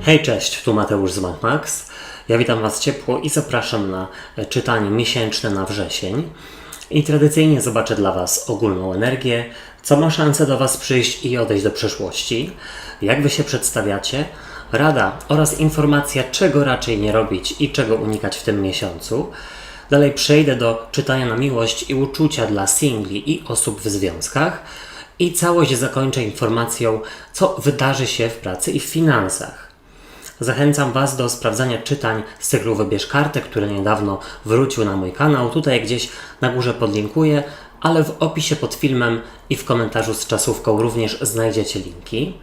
Hej, cześć, tu Mateusz z MacMax. Ja witam Was ciepło i zapraszam na czytanie miesięczne na wrzesień. I tradycyjnie zobaczę dla Was ogólną energię, co ma szansę do Was przyjść i odejść do przeszłości, jak Wy się przedstawiacie, rada oraz informacja, czego raczej nie robić i czego unikać w tym miesiącu. Dalej przejdę do czytania na miłość i uczucia dla singli i osób w związkach. I całość zakończę informacją, co wydarzy się w pracy i w finansach. Zachęcam Was do sprawdzania czytań z cyklu Wybierz kartę, który niedawno wrócił na mój kanał. Tutaj gdzieś na górze podlinkuję, ale w opisie pod filmem i w komentarzu z czasówką również znajdziecie linki.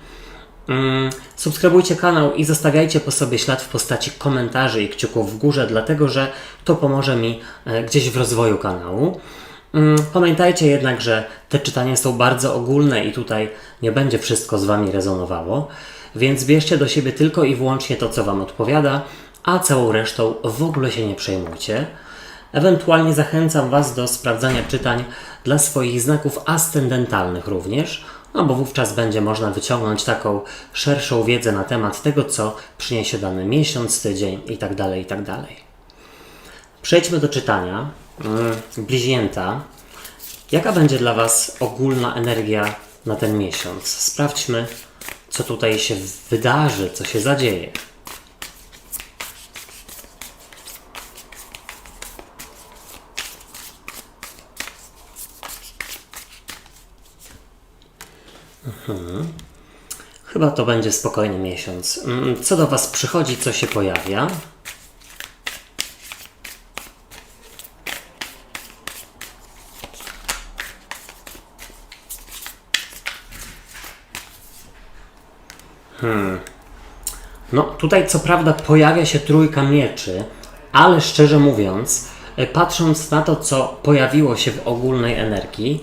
Subskrybujcie kanał i zostawiajcie po sobie ślad w postaci komentarzy i kciuków w górze, dlatego że to pomoże mi gdzieś w rozwoju kanału. Pamiętajcie jednak, że te czytania są bardzo ogólne i tutaj nie będzie wszystko z Wami rezonowało, więc bierzcie do siebie tylko i wyłącznie to, co Wam odpowiada, a całą resztą w ogóle się nie przejmujcie. Ewentualnie zachęcam Was do sprawdzania czytań dla swoich znaków ascendentalnych również, no bo wówczas będzie można wyciągnąć taką szerszą wiedzę na temat tego, co przyniesie dany miesiąc, tydzień itd., itd. Przejdźmy do czytania. Bliźnięta. Jaka będzie dla Was ogólna energia na ten miesiąc? Sprawdźmy, co tutaj się wydarzy, co się zadzieje. Chyba to będzie spokojny miesiąc. Co do Was przychodzi, co się pojawia? No tutaj co prawda pojawia się trójka mieczy, ale szczerze mówiąc, patrząc na to, co pojawiło się w ogólnej energii,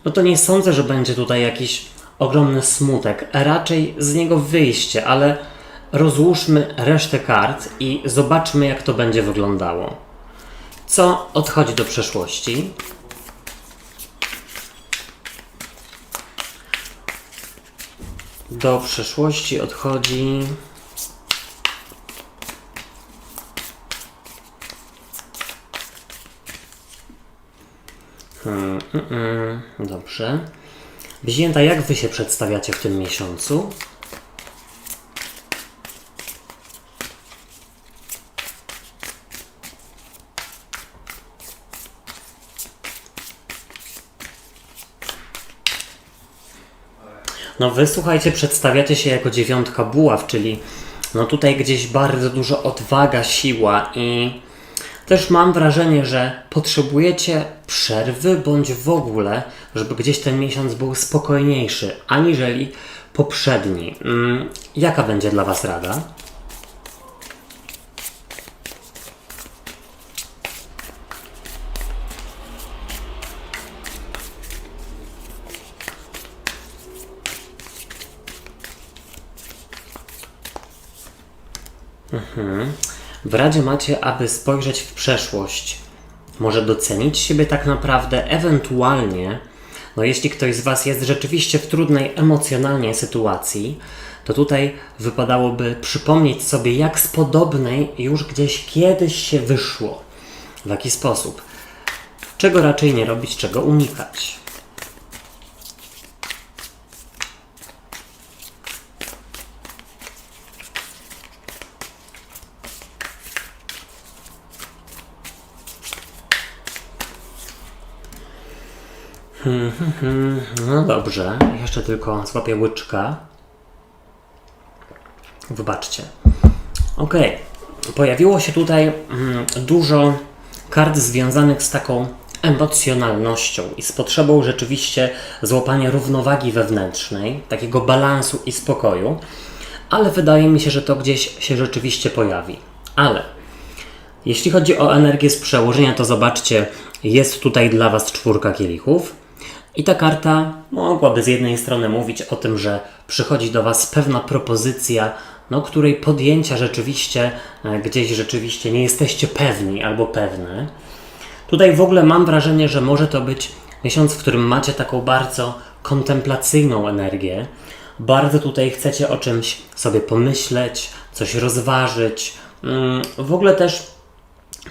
no to nie sądzę, że będzie tutaj jakiś ogromny smutek, raczej z niego wyjście, ale rozłóżmy resztę kart i zobaczmy, jak to będzie wyglądało. Co odchodzi do przeszłości? Do przeszłości odchodzi... Dobrze. Bliźnięta, jak Wy się przedstawiacie w tym miesiącu? No Wy, słuchajcie, przedstawiacie się jako dziewiątka buław, czyli no tutaj gdzieś bardzo dużo odwaga, siła i też mam wrażenie, że potrzebujecie przerwy bądź w ogóle, żeby gdzieś ten miesiąc był spokojniejszy aniżeli poprzedni. Jaka będzie dla Was rada? W radzie macie, aby spojrzeć w przeszłość, może docenić siebie tak naprawdę, ewentualnie, no jeśli ktoś z Was jest rzeczywiście w trudnej emocjonalnie sytuacji, to tutaj wypadałoby przypomnieć sobie, jak z podobnej już gdzieś kiedyś się wyszło. W jaki sposób? Czego raczej nie robić, czego unikać? No dobrze, jeszcze tylko złapię łyczka. Wybaczcie. Ok, pojawiło się tutaj dużo kart związanych z taką emocjonalnością i z potrzebą rzeczywiście złapania równowagi wewnętrznej, takiego balansu i spokoju, ale wydaje mi się, że to gdzieś się rzeczywiście pojawi. Ale jeśli chodzi o energię z przełożenia, to zobaczcie, jest tutaj dla Was czwórka kielichów. I ta karta mogłaby z jednej strony mówić o tym, że przychodzi do Was pewna propozycja, no, której podjęcia gdzieś rzeczywiście nie jesteście pewni albo pewne. Tutaj w ogóle mam wrażenie, że może to być miesiąc, w którym macie taką bardzo kontemplacyjną energię, Bardzo tutaj chcecie o czymś sobie pomyśleć, coś rozważyć. W ogóle też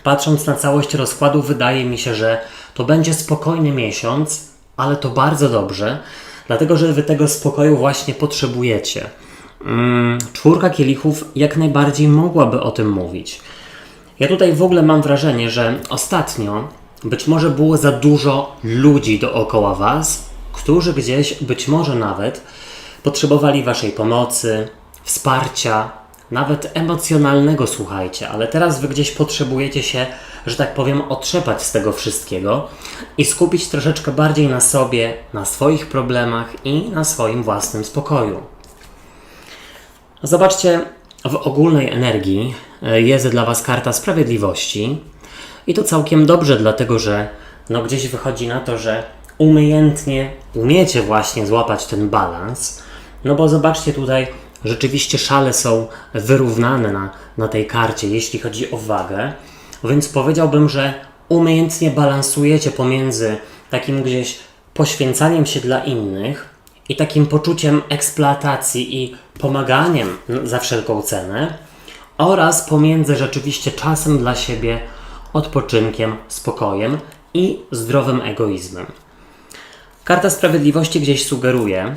patrząc na całość rozkładu, wydaje mi się, że to będzie spokojny miesiąc, ale to bardzo dobrze, dlatego że wy tego spokoju właśnie potrzebujecie. Czwórka kielichów jak najbardziej mogłaby o tym mówić. Ja tutaj w ogóle mam wrażenie, że ostatnio być może było za dużo ludzi dookoła was, którzy gdzieś być może nawet potrzebowali waszej pomocy, wsparcia, nawet emocjonalnego, słuchajcie, ale teraz wy gdzieś potrzebujecie się, że tak powiem, otrzepać z tego wszystkiego i skupić troszeczkę bardziej na sobie, na swoich problemach i na swoim własnym spokoju. Zobaczcie, w ogólnej energii jest dla was karta sprawiedliwości i to całkiem dobrze, dlatego że gdzieś wychodzi na to, że umiecie właśnie złapać ten balans, bo zobaczcie tutaj, rzeczywiście szale są wyrównane na tej karcie, jeśli chodzi o wagę, więc powiedziałbym, że umiejętnie balansujecie pomiędzy takim gdzieś poświęcaniem się dla innych i takim poczuciem eksploatacji i pomaganiem za wszelką cenę oraz pomiędzy rzeczywiście czasem dla siebie, odpoczynkiem, spokojem i zdrowym egoizmem. Karta Sprawiedliwości gdzieś sugeruje,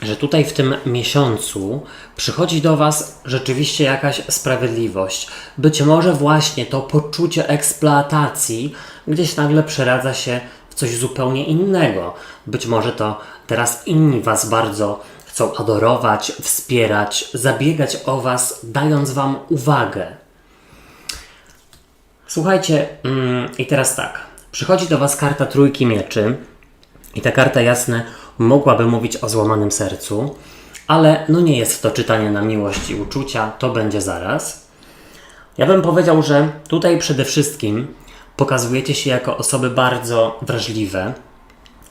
że tutaj w tym miesiącu przychodzi do was rzeczywiście jakaś sprawiedliwość. Być może właśnie to poczucie eksploatacji gdzieś nagle przeradza się w coś zupełnie innego. Być może to teraz inni was bardzo chcą adorować, wspierać, zabiegać o was, dając wam uwagę. Słuchajcie, i teraz tak. Przychodzi do was karta Trójki Mieczy i ta karta, jasne, mogłaby mówić o złamanym sercu, ale nie jest to czytanie na miłość i uczucia, to będzie zaraz. Ja bym powiedział, że tutaj przede wszystkim pokazujecie się jako osoby bardzo wrażliwe,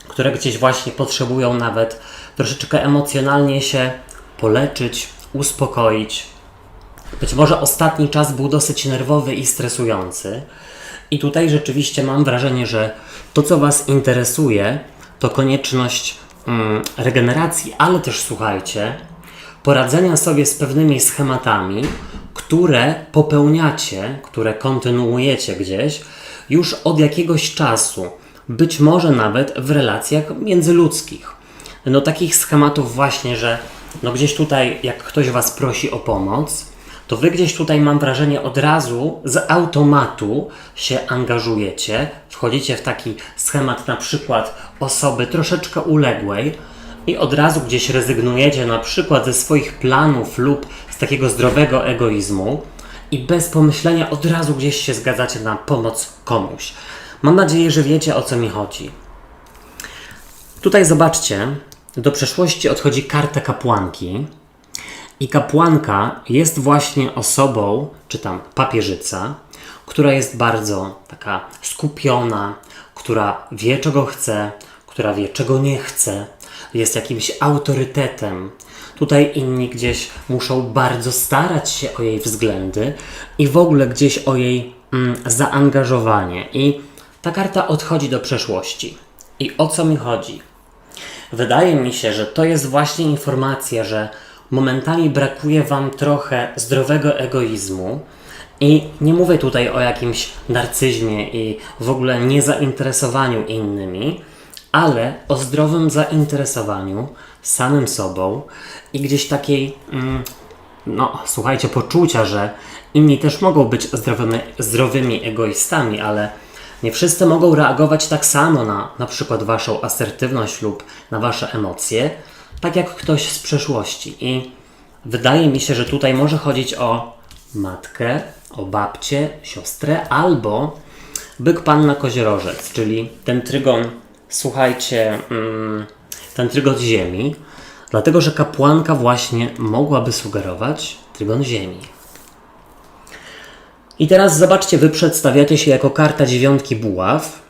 które gdzieś właśnie potrzebują nawet troszeczkę emocjonalnie się poleczyć, uspokoić. Być może ostatni czas był dosyć nerwowy i stresujący i tutaj rzeczywiście mam wrażenie, że to, co was interesuje, to konieczność regeneracji, ale też, słuchajcie, poradzenia sobie z pewnymi schematami, które popełniacie, które kontynuujecie gdzieś już od jakiegoś czasu, być może nawet w relacjach międzyludzkich. Takich schematów właśnie, że gdzieś tutaj, jak ktoś was prosi o pomoc, to wy gdzieś tutaj, mam wrażenie, od razu z automatu się angażujecie, wchodzicie w taki schemat na przykład osoby troszeczkę uległej i od razu gdzieś rezygnujecie na przykład ze swoich planów lub z takiego zdrowego egoizmu i bez pomyślenia od razu gdzieś się zgadzacie na pomoc komuś. Mam nadzieję, że wiecie, o co mi chodzi. Tutaj zobaczcie, do przeszłości odchodzi karta kapłanki. I kapłanka jest właśnie osobą, czy tam papieżyca, która jest bardzo taka skupiona, która wie, czego chce, która wie, czego nie chce, jest jakimś autorytetem. Tutaj inni gdzieś muszą bardzo starać się o jej względy i w ogóle gdzieś o jej zaangażowanie. I ta karta odchodzi do przeszłości. I o co mi chodzi? Wydaje mi się, że to jest właśnie informacja, że momentami brakuje wam trochę zdrowego egoizmu i nie mówię tutaj o jakimś narcyzmie i w ogóle niezainteresowaniu innymi, ale o zdrowym zainteresowaniu samym sobą i gdzieś takiej, słuchajcie, poczucia, że inni też mogą być zdrowymi egoistami, ale nie wszyscy mogą reagować tak samo na przykład waszą asertywność lub na wasze emocje, tak jak ktoś z przeszłości. I wydaje mi się, że tutaj może chodzić o matkę, o babcię, siostrę albo byk panna koziorożec, czyli ten trygon, słuchajcie, ten trygon ziemi, dlatego że kapłanka właśnie mogłaby sugerować trygon ziemi. I teraz zobaczcie, wy przedstawiacie się jako karta dziewiątki buław,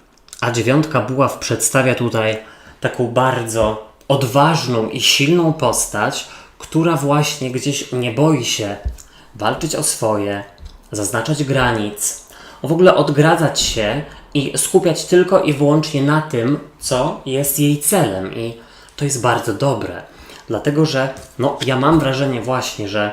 a dziewiątka buław przedstawia tutaj taką bardzo odważną i silną postać, która właśnie gdzieś nie boi się walczyć o swoje, zaznaczać granic, w ogóle odgradzać się i skupiać tylko i wyłącznie na tym, co jest jej celem. I to jest bardzo dobre. Dlatego, że no, ja mam wrażenie właśnie, że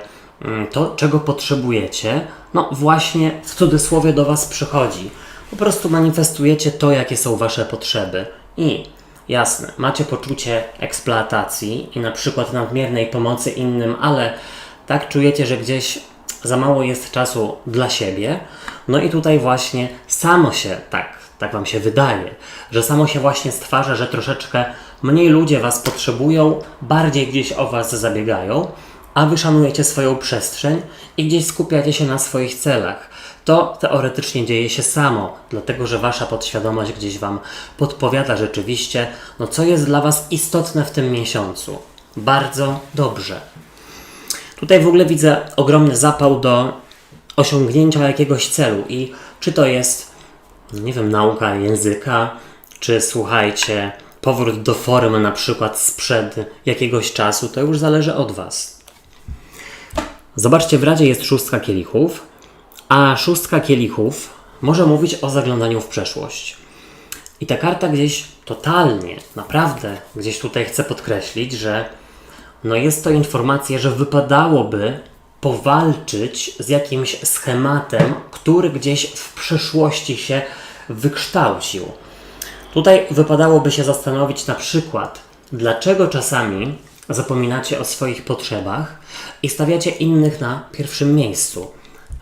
to, czego potrzebujecie, no właśnie w cudzysłowie do Was przychodzi. Po prostu manifestujecie to, jakie są Wasze potrzeby. I jasne, macie poczucie eksploatacji i na przykład nadmiernej pomocy innym, ale tak czujecie, że gdzieś za mało jest czasu dla siebie. No i tutaj właśnie samo się, tak Wam się wydaje, że samo się właśnie stwarza, że troszeczkę mniej ludzie Was potrzebują, bardziej gdzieś o Was zabiegają, a Wy szanujecie swoją przestrzeń i gdzieś skupiacie się na swoich celach. To teoretycznie dzieje się samo, dlatego że Wasza podświadomość gdzieś Wam podpowiada rzeczywiście, no co jest dla Was istotne w tym miesiącu. Bardzo dobrze. Tutaj w ogóle widzę ogromny zapał do osiągnięcia jakiegoś celu i czy to jest, nie wiem, nauka języka, czy słuchajcie, powrót do formy na przykład sprzed jakiegoś czasu, to już zależy od Was. Zobaczcie, w Radzie jest 6 kielichów, a 6 kielichów może mówić o zaglądaniu w przeszłość. I ta karta gdzieś totalnie, naprawdę gdzieś tutaj chcę podkreślić, że no jest to informacja, że wypadałoby powalczyć z jakimś schematem, który gdzieś w przeszłości się wykształcił. Tutaj wypadałoby się zastanowić na przykład, dlaczego czasami zapominacie o swoich potrzebach i stawiacie innych na pierwszym miejscu.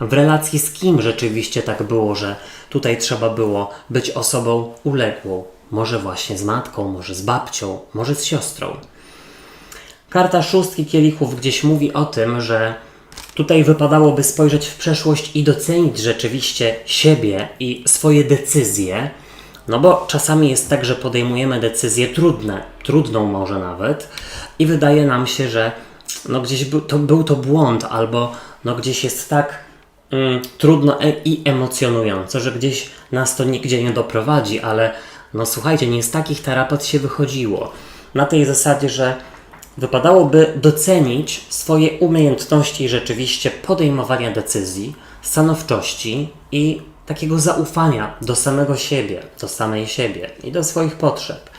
W relacji z kim rzeczywiście tak było, że tutaj trzeba było być osobą uległą? Może właśnie z matką, może z babcią, może z siostrą. Karta 6 kielichów gdzieś mówi o tym, że tutaj wypadałoby spojrzeć w przeszłość i docenić rzeczywiście siebie i swoje decyzje, no bo czasami jest tak, że podejmujemy decyzje trudną może nawet i wydaje nam się, że no gdzieś był to błąd albo no gdzieś jest tak trudno i emocjonująco, że gdzieś nas to nigdzie nie doprowadzi, ale no słuchajcie, nie z takich tarapat się wychodziło. Na tej zasadzie, że wypadałoby docenić swoje umiejętności rzeczywiście podejmowania decyzji, stanowczości i takiego zaufania do samego siebie, do samej siebie i do swoich potrzeb.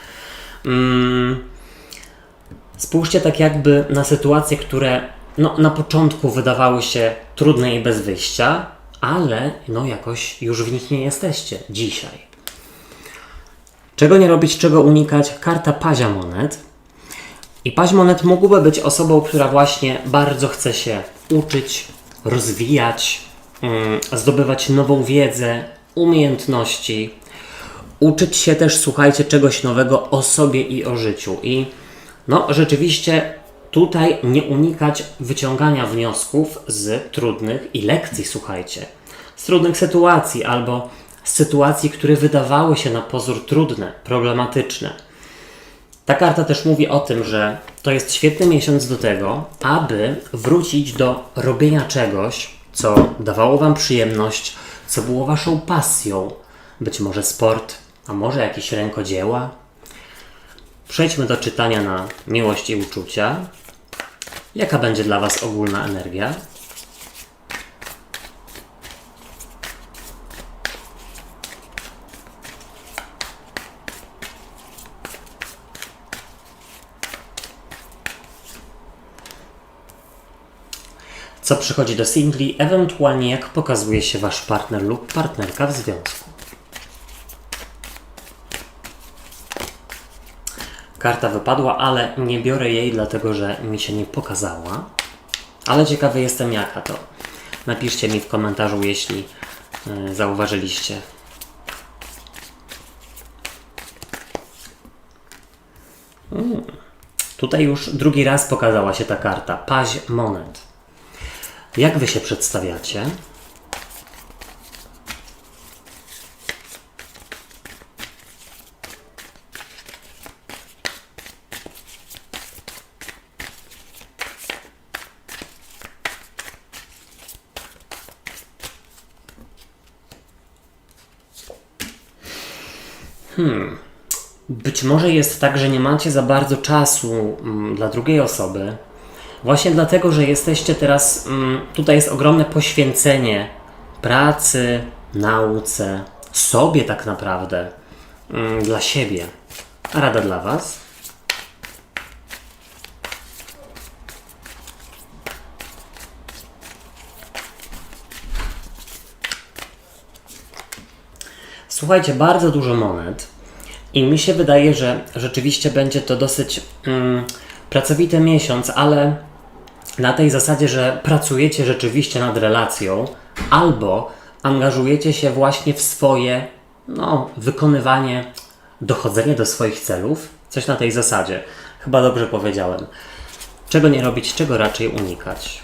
Spójrzcie tak jakby na sytuacje, które no, na początku wydawały się trudne i bez wyjścia, ale no jakoś już w nich nie jesteście dzisiaj. Czego nie robić, czego unikać? Karta Pazia Monet. I Paź Monet mógłby być osobą, która właśnie bardzo chce się uczyć, rozwijać, zdobywać nową wiedzę, umiejętności, uczyć się też, słuchajcie, czegoś nowego o sobie i o życiu. I no rzeczywiście tutaj nie unikać wyciągania wniosków z trudnych i lekcji, słuchajcie, z trudnych sytuacji albo z sytuacji, które wydawały się na pozór trudne, problematyczne. Ta karta też mówi o tym, że to jest świetny miesiąc do tego, aby wrócić do robienia czegoś, co dawało Wam przyjemność, co było Waszą pasją. Być może sport, a może jakieś rękodzieła. Przejdźmy do czytania na miłość i uczucia. Jaka będzie dla Was ogólna energia? Co przychodzi do singli, ewentualnie jak pokazuje się Wasz partner lub partnerka w związku. Karta wypadła, ale nie biorę jej, dlatego że mi się nie pokazała. Ale ciekawy jestem, jaka to. Napiszcie mi w komentarzu, jeśli zauważyliście. Tutaj już drugi raz pokazała się ta karta. Paź Monet. Jak Wy się przedstawiacie? Być może jest tak, że nie macie za bardzo czasu dla drugiej osoby. Właśnie dlatego, że jesteście teraz, tutaj jest ogromne poświęcenie pracy, nauce, sobie tak naprawdę, dla siebie. A rada dla Was? Słuchajcie, bardzo dużo monet i mi się wydaje, że rzeczywiście będzie to dosyć pracowity miesiąc, ale na tej zasadzie, że pracujecie rzeczywiście nad relacją albo angażujecie się właśnie w swoje wykonywanie, dochodzenie do swoich celów. Coś na tej zasadzie. Chyba dobrze powiedziałem. Czego nie robić, czego raczej unikać.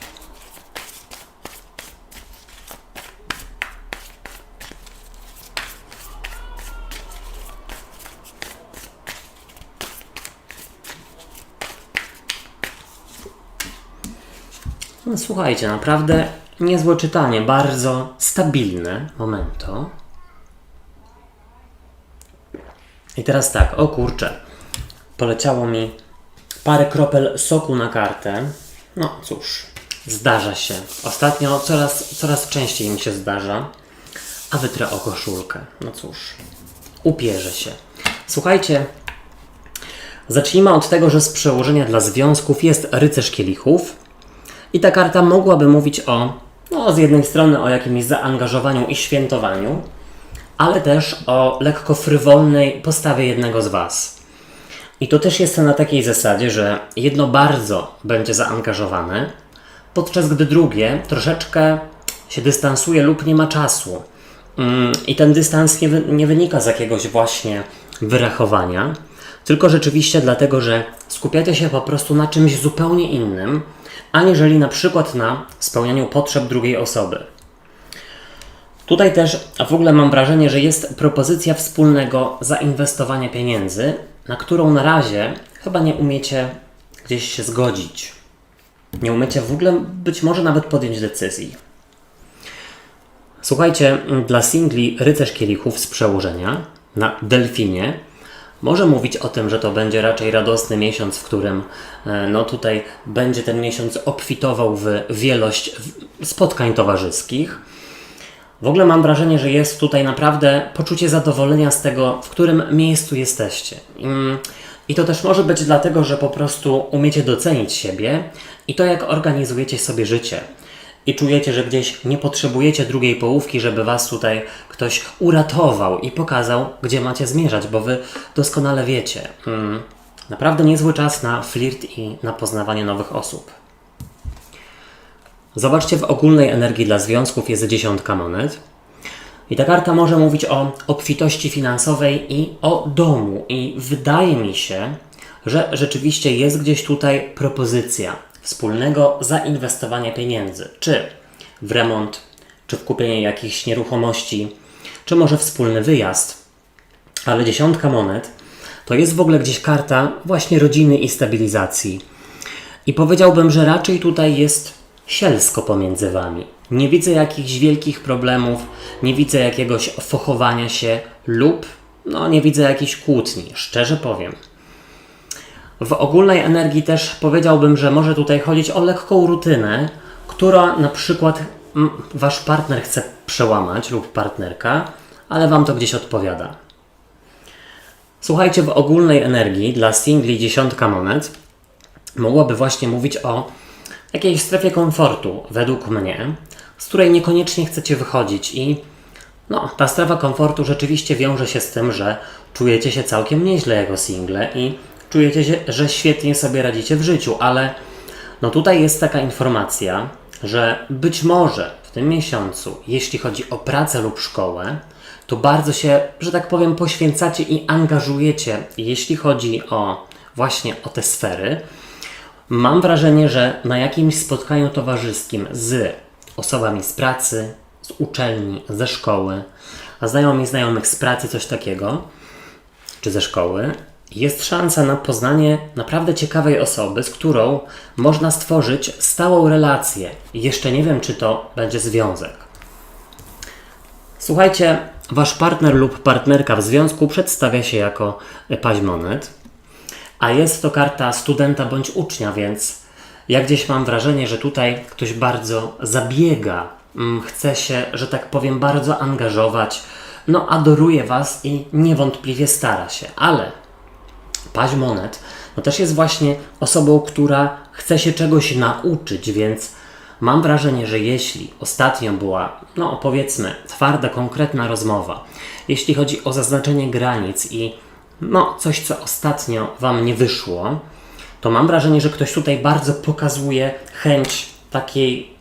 No, słuchajcie, naprawdę niezłe czytanie, bardzo stabilne. Momento. I teraz tak, o kurczę, poleciało mi parę kropel soku na kartę. No cóż, zdarza się. Ostatnio coraz częściej mi się zdarza. A wytrę o koszulkę. No cóż, upierze się. Słuchajcie, zacznijmy od tego, że z przełożenia dla związków jest rycerz kielichów. I ta karta mogłaby mówić z jednej strony o jakimś zaangażowaniu i świętowaniu, ale też o lekko frywolnej postawie jednego z Was. I to też jest na takiej zasadzie, że jedno bardzo będzie zaangażowane, podczas gdy drugie troszeczkę się dystansuje lub nie ma czasu. I ten dystans nie wynika z jakiegoś właśnie wyrachowania, tylko rzeczywiście dlatego, że skupiacie się po prostu na czymś zupełnie innym, aniżeli na przykład na spełnianiu potrzeb drugiej osoby. Tutaj też w ogóle mam wrażenie, że jest propozycja wspólnego zainwestowania pieniędzy, na którą na razie chyba nie umiecie gdzieś się zgodzić. Nie umiecie w ogóle być może nawet podjąć decyzji. Słuchajcie, dla singli rycerz kielichów z przełożenia na delfinie może mówić o tym, że to będzie raczej radosny miesiąc, w którym tutaj będzie ten miesiąc obfitował w wielość spotkań towarzyskich. W ogóle mam wrażenie, że jest tutaj naprawdę poczucie zadowolenia z tego, w którym miejscu jesteście. I to też może być dlatego, że po prostu umiecie docenić siebie i to, jak organizujecie sobie życie. I czujecie, że gdzieś nie potrzebujecie drugiej połówki, żeby Was tutaj ktoś uratował i pokazał, gdzie macie zmierzać, bo Wy doskonale wiecie. Naprawdę niezły czas na flirt i na poznawanie nowych osób. Zobaczcie, w ogólnej energii dla związków jest 10 monet. I ta karta może mówić o obfitości finansowej i o domu. I wydaje mi się, że rzeczywiście jest gdzieś tutaj propozycja wspólnego zainwestowania pieniędzy. Czy w remont, czy w kupienie jakichś nieruchomości, czy może wspólny wyjazd. Ale 10 monet to jest w ogóle gdzieś karta właśnie rodziny i stabilizacji. I powiedziałbym, że raczej tutaj jest sielsko pomiędzy Wami. Nie widzę jakichś wielkich problemów, nie widzę jakiegoś fochowania się lub nie widzę jakichś kłótni, szczerze powiem. W ogólnej energii też powiedziałbym, że może tutaj chodzić o lekką rutynę, która na przykład Wasz partner chce przełamać lub partnerka, ale Wam to gdzieś odpowiada. Słuchajcie, w ogólnej energii dla singli 10 monet mogłaby właśnie mówić o jakiejś strefie komfortu, według mnie, z której niekoniecznie chcecie wychodzić i ta strefa komfortu rzeczywiście wiąże się z tym, że czujecie się całkiem nieźle jako single i czujecie się, że świetnie sobie radzicie w życiu, ale tutaj jest taka informacja, że być może w tym miesiącu, jeśli chodzi o pracę lub szkołę, to bardzo się, że tak powiem, poświęcacie i angażujecie, jeśli chodzi właśnie o te sfery. Mam wrażenie, że na jakimś spotkaniu towarzyskim z osobami z pracy, z uczelni, ze szkoły, a znajomych z pracy, coś takiego, czy ze szkoły, jest szansa na poznanie naprawdę ciekawej osoby, z którą można stworzyć stałą relację. Jeszcze nie wiem, czy to będzie związek. Słuchajcie, Wasz partner lub partnerka w związku przedstawia się jako paź monet, a jest to karta studenta bądź ucznia, więc ja gdzieś mam wrażenie, że tutaj ktoś bardzo zabiega, chce się, że tak powiem, bardzo angażować, adoruje Was i niewątpliwie stara się, ale paź monet też jest właśnie osobą, która chce się czegoś nauczyć, więc Mam wrażenie, że jeśli ostatnio była, no powiedzmy, twarda, konkretna rozmowa, jeśli chodzi o zaznaczenie granic i no coś, co ostatnio Wam nie wyszło, to mam wrażenie, że ktoś tutaj bardzo pokazuje chęć takiej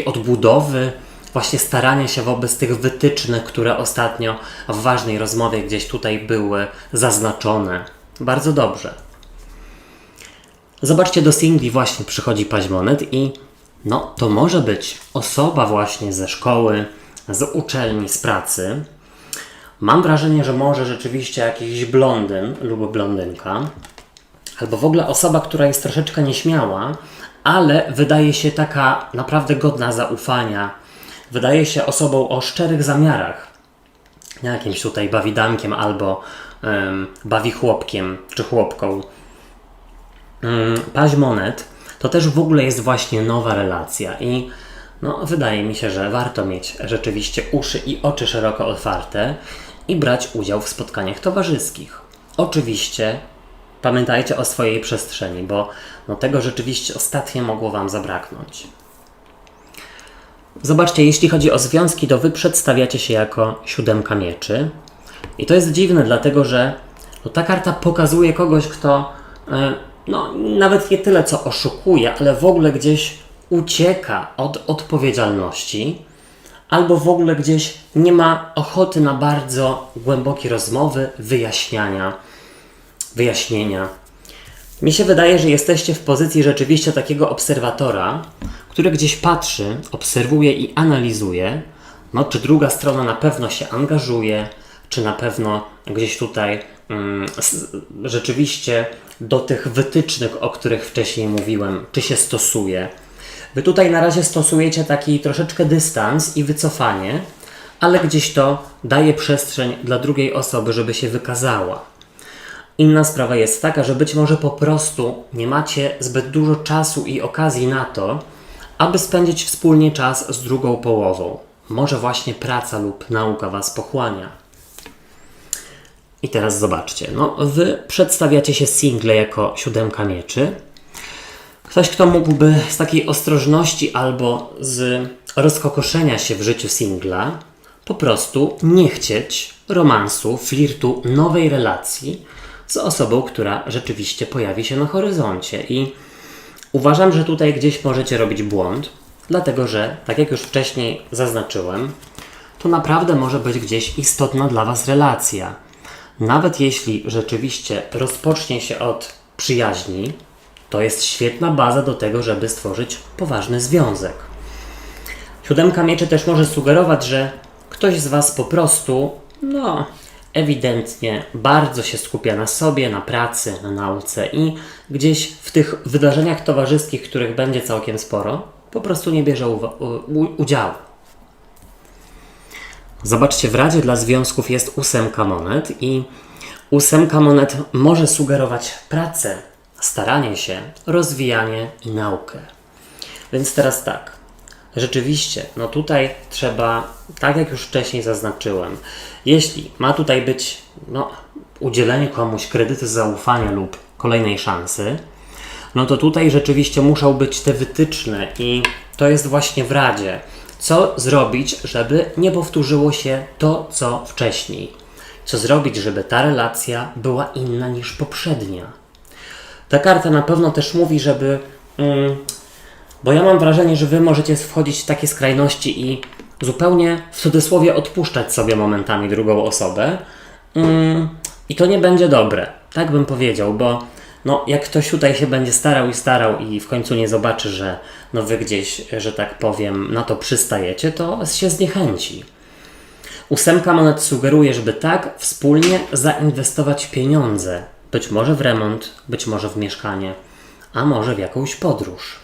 odbudowy, właśnie starania się wobec tych wytycznych, które ostatnio w ważnej rozmowie gdzieś tutaj były zaznaczone. Bardzo dobrze. Zobaczcie, do singli właśnie przychodzi paź monet i no to może być osoba właśnie ze szkoły, z uczelni, z pracy. Mam wrażenie, że może rzeczywiście jakiś blondyn lub blondynka, albo w ogóle osoba, która jest troszeczkę nieśmiała, ale wydaje się taka naprawdę godna zaufania. Wydaje się osobą o szczerych zamiarach. Nie jakimś tutaj bawidankiem albo bawichłopkiem czy chłopką. Paź monet to też w ogóle jest właśnie nowa relacja i no, wydaje mi się, że warto mieć rzeczywiście uszy i oczy szeroko otwarte i brać udział w spotkaniach towarzyskich. Oczywiście pamiętajcie o swojej przestrzeni, bo no, tego rzeczywiście ostatnio mogło Wam zabraknąć. Zobaczcie, jeśli chodzi o związki, to Wy przedstawiacie się jako 7 mieczy. I to jest dziwne, dlatego że no, ta karta pokazuje kogoś, kto no, nawet nie tyle co oszukuje, ale w ogóle gdzieś ucieka od odpowiedzialności, albo w ogóle gdzieś nie ma ochoty na bardzo głębokie rozmowy, wyjaśnienia. Mi się wydaje, że jesteście w pozycji rzeczywiście takiego obserwatora, który gdzieś patrzy, obserwuje i analizuje, no, czy druga strona na pewno się angażuje, czy na pewno gdzieś tutaj rzeczywiście do tych wytycznych, o których wcześniej mówiłem, czy się stosuje. Wy tutaj na razie stosujecie taki troszeczkę dystans i wycofanie, ale gdzieś to daje przestrzeń dla drugiej osoby, żeby się wykazała. Inna sprawa jest taka, że być może po prostu nie macie zbyt dużo czasu i okazji na to, aby spędzić wspólnie czas z drugą połową. Może właśnie praca lub nauka Was pochłania. I teraz zobaczcie, no Wy przedstawiacie się single jako 7 mieczy. Ktoś, kto mógłby z takiej ostrożności albo z rozkokoszenia się w życiu singla po prostu nie chcieć romansu, flirtu, nowej relacji z osobą, która rzeczywiście pojawi się na horyzoncie. I uważam, że tutaj gdzieś możecie robić błąd, dlatego że, tak jak już wcześniej zaznaczyłem, to naprawdę może być gdzieś istotna dla Was relacja. Nawet jeśli rzeczywiście rozpocznie się od przyjaźni, to jest świetna baza do tego, żeby stworzyć poważny związek. 7 mieczy też może sugerować, że ktoś z Was po prostu, no, ewidentnie bardzo się skupia na sobie, na pracy, na nauce i gdzieś w tych wydarzeniach towarzyskich, których będzie całkiem sporo, po prostu nie bierze udziału. Zobaczcie, w Radzie dla Związków jest 8 monet i 8 monet może sugerować pracę, staranie się, rozwijanie i naukę. Więc teraz tak, rzeczywiście, no tutaj trzeba, tak jak już wcześniej zaznaczyłem, jeśli ma tutaj być no, udzielenie komuś kredytu zaufania lub kolejnej szansy, no to tutaj rzeczywiście muszą być te wytyczne i to jest właśnie w Radzie. Co zrobić, żeby nie powtórzyło się to, co wcześniej? Co zrobić, żeby ta relacja była inna niż poprzednia? Ta karta na pewno też mówi, żeby... bo ja mam wrażenie, że Wy możecie wchodzić w takie skrajności i zupełnie w cudzysłowie odpuszczać sobie momentami drugą osobę. I to nie będzie dobre, tak bym powiedział, bo no, jak ktoś tutaj się będzie starał i w końcu nie zobaczy, że no Wy gdzieś, że tak powiem, na to przystajecie, to się zniechęci. 8 monet sugeruje, żeby tak wspólnie zainwestować pieniądze. Być może w remont, być może w mieszkanie, a może w jakąś podróż.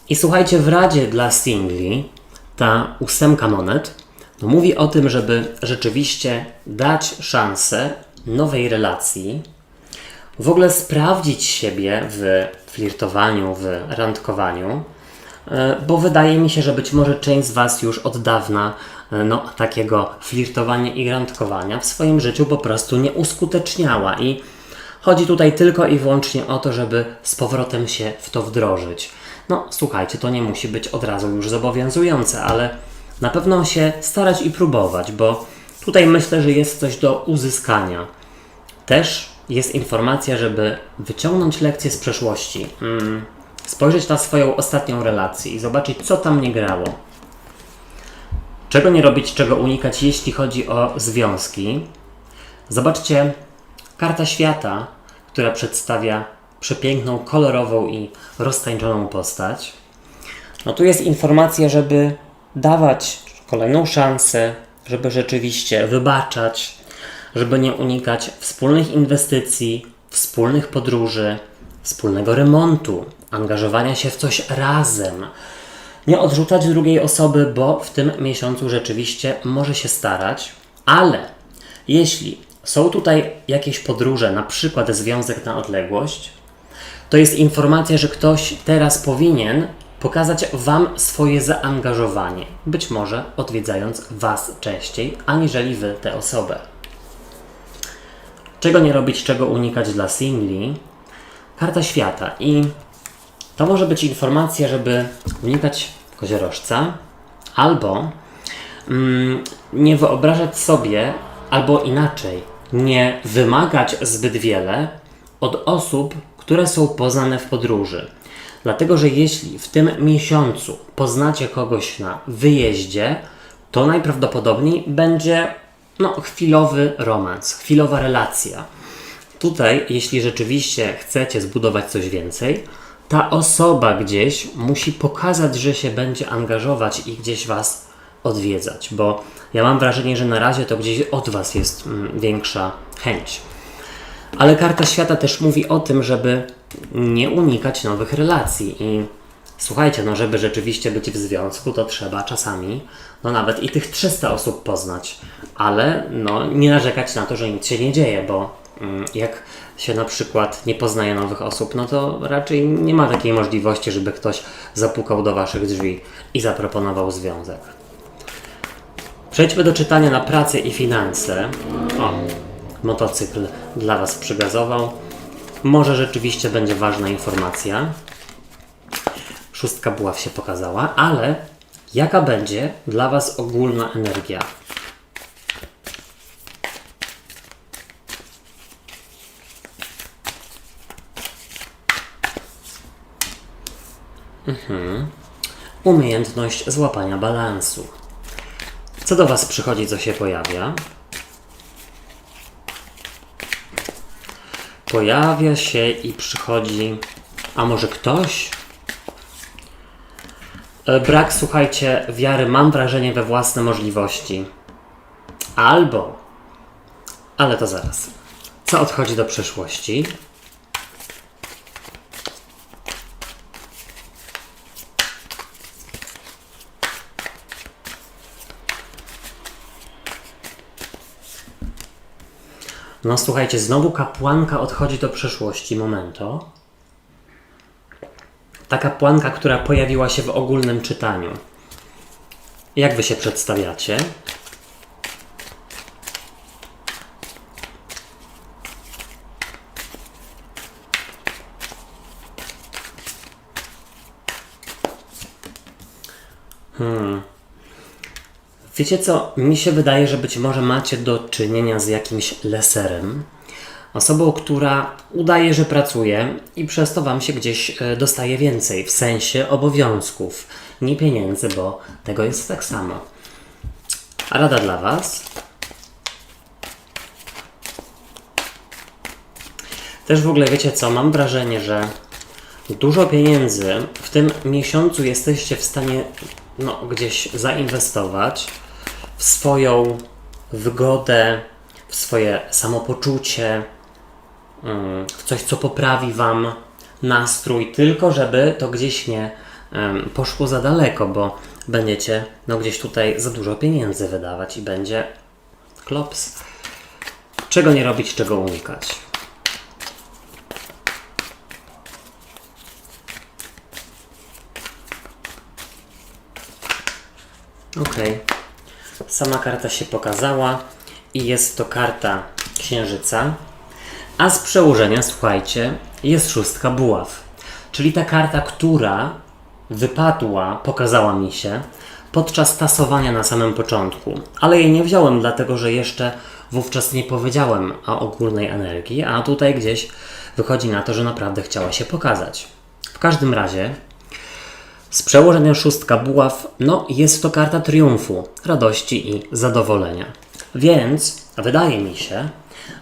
I słuchajcie, w Radzie dla singli ta 8 monet no, mówi o tym, żeby rzeczywiście dać szansę nowej relacji, w ogóle sprawdzić siebie w flirtowaniu, w randkowaniu, bo wydaje mi się, że być może część z Was już od dawna no, takiego flirtowania i randkowania w swoim życiu po prostu nie uskuteczniała i chodzi tutaj tylko i wyłącznie o to, żeby z powrotem się w to wdrożyć. No słuchajcie, to nie musi być od razu już zobowiązujące, ale na pewno się starać i próbować, bo tutaj myślę, że jest coś do uzyskania. Też jest informacja, żeby wyciągnąć lekcje z przeszłości, spojrzeć na swoją ostatnią relację i zobaczyć, co tam nie grało. Czego nie robić, czego unikać, jeśli chodzi o związki. Zobaczcie, karta świata, która przedstawia przepiękną, kolorową i roztańczoną postać. No tu jest informacja, żeby dawać kolejną szansę, żeby rzeczywiście wybaczać, żeby nie unikać wspólnych inwestycji, wspólnych podróży, wspólnego remontu, angażowania się w coś razem. Nie odrzucać drugiej osoby, bo w tym miesiącu rzeczywiście może się starać, ale jeśli są tutaj jakieś podróże, na przykład związek na odległość, to jest informacja, że ktoś teraz powinien pokazać Wam swoje zaangażowanie, być może odwiedzając Was częściej, aniżeli Wy tę osobę. Czego nie robić, czego unikać dla singli? Karta świata i to może być informacja, żeby unikać koziorożca albo nie wyobrażać sobie, albo inaczej, nie wymagać zbyt wiele od osób, które są poznane w podróży. Dlatego, że jeśli w tym miesiącu poznacie kogoś na wyjeździe, to najprawdopodobniej będzie chwilowy romans, chwilowa relacja. Tutaj, jeśli rzeczywiście chcecie zbudować coś więcej, ta osoba gdzieś musi pokazać, że się będzie angażować i gdzieś Was odwiedzać, bo ja mam wrażenie, że na razie to gdzieś od Was jest większa chęć. Ale karta świata też mówi o tym, żeby nie unikać nowych relacji i słuchajcie, żeby rzeczywiście być w związku, to trzeba czasami nawet i tych 300 osób poznać, ale nie narzekać na to, że nic się nie dzieje, bo jak się na przykład nie poznaje nowych osób, to raczej nie ma takiej możliwości, żeby ktoś zapukał do Waszych drzwi i zaproponował związek. Przejdźmy do czytania na pracę i finanse. O, motocykl dla Was przygazował. Może rzeczywiście będzie ważna informacja. 6 buław się pokazała, ale jaka będzie dla Was ogólna energia? Umiejętność złapania balansu. Co do Was przychodzi, co się pojawia? Pojawia się i przychodzi, a może ktoś? Brak, słuchajcie, wiary, mam wrażenie, we własne możliwości. Ale to zaraz. Co odchodzi do przeszłości? Słuchajcie, znowu kapłanka odchodzi do przeszłości. Momento. Ta kapłanka, która pojawiła się w ogólnym czytaniu. Jak Wy się przedstawiacie? Wiecie co? Mi się wydaje, że być może macie do czynienia z jakimś leserem. Osobą, która udaje, że pracuje i przez to Wam się gdzieś dostaje więcej, w sensie obowiązków, nie pieniędzy, bo tego jest tak samo. A rada dla Was? Też w ogóle wiecie co? Mam wrażenie, że dużo pieniędzy w tym miesiącu jesteście w stanie gdzieś zainwestować w swoją wygodę, w swoje samopoczucie, w coś, co poprawi Wam nastrój, tylko żeby to gdzieś nie poszło za daleko, bo będziecie gdzieś tutaj za dużo pieniędzy wydawać i będzie klops. Czego nie robić, czego unikać? Okej. Sama karta się pokazała i jest to karta księżyca, a z przełożenia, słuchajcie, jest 6 buław, czyli ta karta, która wypadła, pokazała mi się podczas tasowania na samym początku, ale jej nie wziąłem, dlatego że jeszcze wówczas nie powiedziałem o ogólnej energii, a tutaj gdzieś wychodzi na to, że naprawdę chciała się pokazać. W każdym razie z przełożenia szóstka buław, no jest to karta triumfu, radości i zadowolenia. Więc wydaje mi się,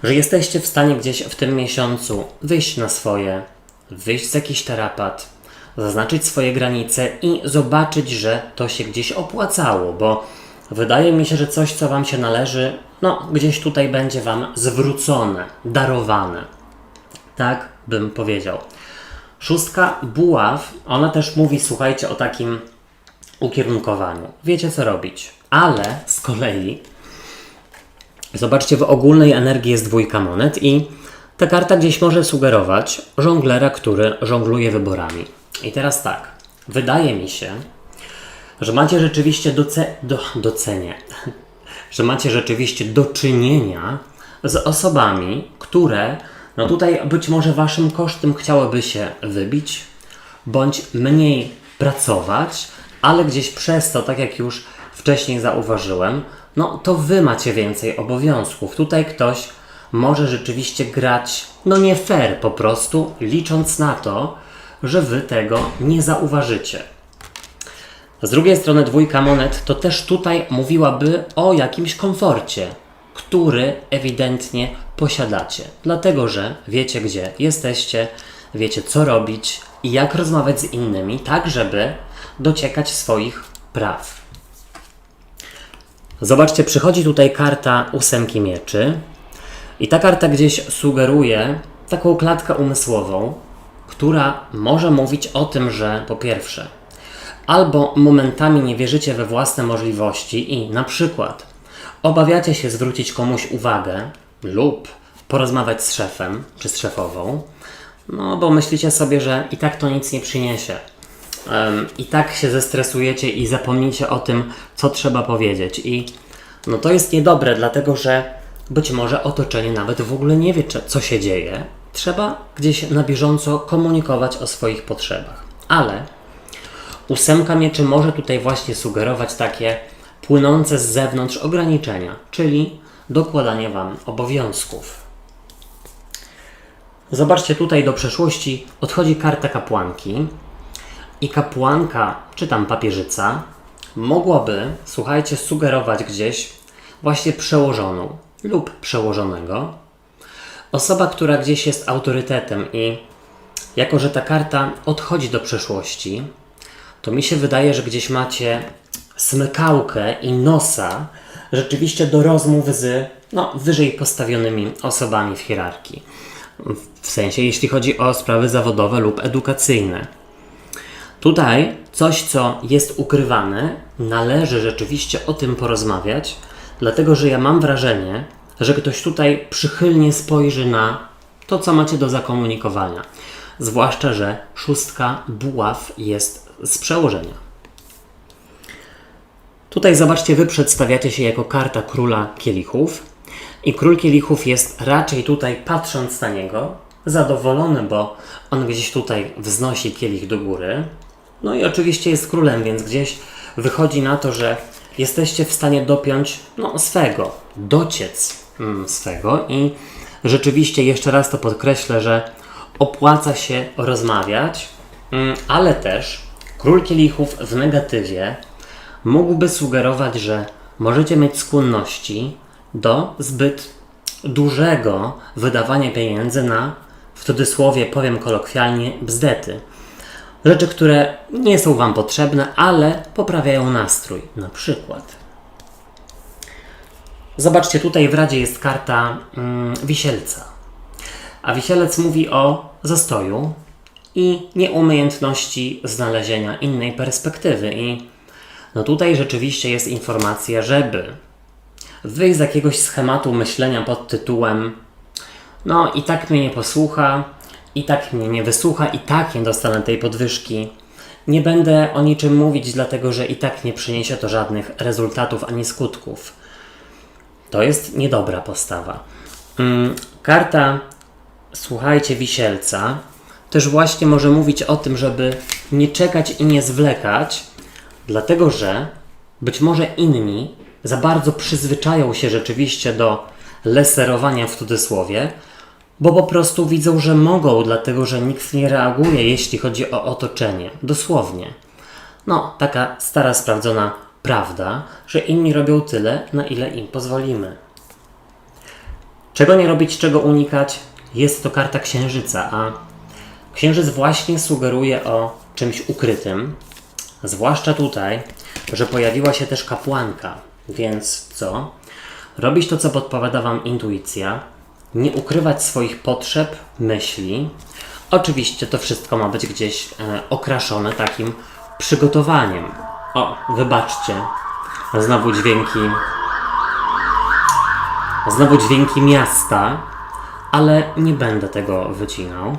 że jesteście w stanie gdzieś w tym miesiącu wyjść na swoje, wyjść z jakichś tarapat, zaznaczyć swoje granice i zobaczyć, że to się gdzieś opłacało, bo wydaje mi się, że coś, co Wam się należy, no gdzieś tutaj będzie Wam zwrócone, darowane. Tak bym powiedział. Szóstka buław, ona też mówi, słuchajcie, o takim ukierunkowaniu. Wiecie, co robić. Ale z kolei zobaczcie, w ogólnej energii jest dwójka monet i ta karta gdzieś może sugerować żonglera, który żongluje wyborami. I teraz tak, wydaje mi się, że macie rzeczywiście że macie rzeczywiście do czynienia z osobami, które no tutaj być może Waszym kosztem chciałyby się wybić, bądź mniej pracować, ale gdzieś przez to, tak jak już wcześniej zauważyłem, no to Wy macie więcej obowiązków. Tutaj ktoś może rzeczywiście grać, no nie fair po prostu, licząc na to, że Wy tego nie zauważycie. Z drugiej strony dwójka monet to też tutaj mówiłaby o jakimś komforcie, który ewidentnie posiadacie. Dlatego, że wiecie, gdzie jesteście, wiecie, co robić i jak rozmawiać z innymi, tak żeby dociekać swoich praw. Zobaczcie, przychodzi tutaj karta ósemki mieczy i ta karta gdzieś sugeruje taką klatkę umysłową, która może mówić o tym, że po pierwsze, albo momentami nie wierzycie we własne możliwości i na przykład obawiacie się zwrócić komuś uwagę lub porozmawiać z szefem czy z szefową, no bo myślicie sobie, że i tak to nic nie przyniesie. I tak się zestresujecie i zapomnicie o tym, co trzeba powiedzieć. I no to jest niedobre, dlatego że być może otoczenie nawet w ogóle nie wie, co się dzieje. Trzeba gdzieś na bieżąco komunikować o swoich potrzebach. Ale ósemka mieczy może tutaj właśnie sugerować takie płynące z zewnątrz ograniczenia, czyli dokładanie Wam obowiązków. Zobaczcie, tutaj do przeszłości odchodzi karta kapłanki i kapłanka, czy tam papieżyca, mogłaby, słuchajcie, sugerować gdzieś właśnie przełożoną lub przełożonego. Osoba, która gdzieś jest autorytetem i jako, że ta karta odchodzi do przeszłości, to mi się wydaje, że gdzieś macie smykałkę i nosa rzeczywiście do rozmów z wyżej postawionymi osobami w hierarchii. W sensie, jeśli chodzi o sprawy zawodowe lub edukacyjne. Tutaj coś, co jest ukrywane, należy rzeczywiście o tym porozmawiać, dlatego że ja mam wrażenie, że ktoś tutaj przychylnie spojrzy na to, co macie do zakomunikowania. Zwłaszcza, że szóstka buław jest z przełożenia. Tutaj zobaczcie, Wy przedstawiacie się jako karta króla kielichów i król kielichów jest raczej tutaj, patrząc na niego, zadowolony, bo on gdzieś tutaj wznosi kielich do góry. No i oczywiście jest królem, więc gdzieś wychodzi na to, że jesteście w stanie dopiąć swego, dociec swego i rzeczywiście jeszcze raz to podkreślę, że opłaca się rozmawiać, ale też król kielichów w negatywie mógłby sugerować, że możecie mieć skłonności do zbyt dużego wydawania pieniędzy na, w cudzysłowie powiem kolokwialnie, bzdety. Rzeczy, które nie są Wam potrzebne, ale poprawiają nastrój, na przykład. Zobaczcie, tutaj w Radzie jest karta Wisielca. A Wisielec mówi o zastoju i nieumiejętności znalezienia innej perspektywy. I tutaj rzeczywiście jest informacja, żeby wyjść z jakiegoś schematu myślenia pod tytułem i tak mnie nie posłucha, i tak mnie nie wysłucha, i tak nie dostanę tej podwyżki. Nie będę o niczym mówić, dlatego że i tak nie przyniesie to żadnych rezultatów ani skutków. To jest niedobra postawa. Karta, słuchajcie, Wisielca też właśnie może mówić o tym, żeby nie czekać i nie zwlekać, dlatego że być może inni za bardzo przyzwyczają się rzeczywiście do leserowania w cudzysłowie, bo po prostu widzą, że mogą, dlatego że nikt nie reaguje, jeśli chodzi o otoczenie. Dosłownie. No, taka stara, sprawdzona prawda, że inni robią tyle, na ile im pozwolimy. Czego nie robić, czego unikać? Jest to karta Księżyca, a Księżyc właśnie sugeruje o czymś ukrytym, zwłaszcza tutaj, że pojawiła się też kapłanka, więc co? Robić to, co podpowiada Wam intuicja, nie ukrywać swoich potrzeb, myśli. Oczywiście to wszystko ma być gdzieś okraszone takim przygotowaniem. O, wybaczcie, znowu dźwięki miasta, ale nie będę tego wycinał.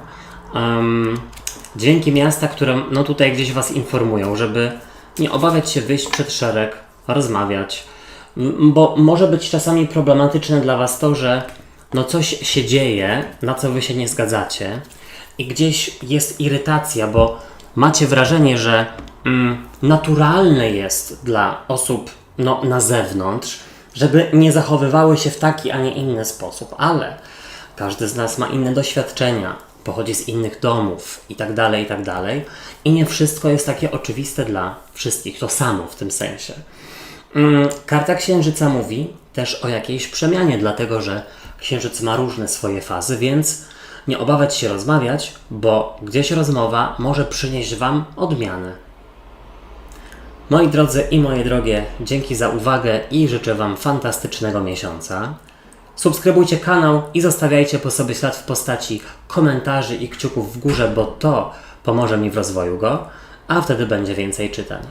Dźwięki miasta, które no tutaj gdzieś Was informują, żeby nie obawiać się wyjść przed szereg, rozmawiać, bo może być czasami problematyczne dla Was to, że no coś się dzieje, na co Wy się nie zgadzacie i gdzieś jest irytacja, bo macie wrażenie, że naturalne jest dla osób no, na zewnątrz, żeby nie zachowywały się w taki, a nie inny sposób, ale każdy z nas ma inne doświadczenia, pochodzi z innych domów i tak dalej, i nie wszystko jest takie oczywiste dla wszystkich, to samo w tym sensie. Karta Księżyca mówi też o jakiejś przemianie, dlatego że Księżyc ma różne swoje fazy, więc nie obawiać się rozmawiać, bo gdzieś rozmowa może przynieść Wam odmianę. Moi drodzy i moje drogie, dzięki za uwagę i życzę Wam fantastycznego miesiąca. Subskrybujcie kanał i zostawiajcie po sobie ślad w postaci komentarzy i kciuków w górze, bo to pomoże mi w rozwoju go, a wtedy będzie więcej czytań.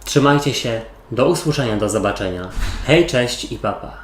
Trzymajcie się, do usłyszenia, do zobaczenia. Hej, cześć i papa.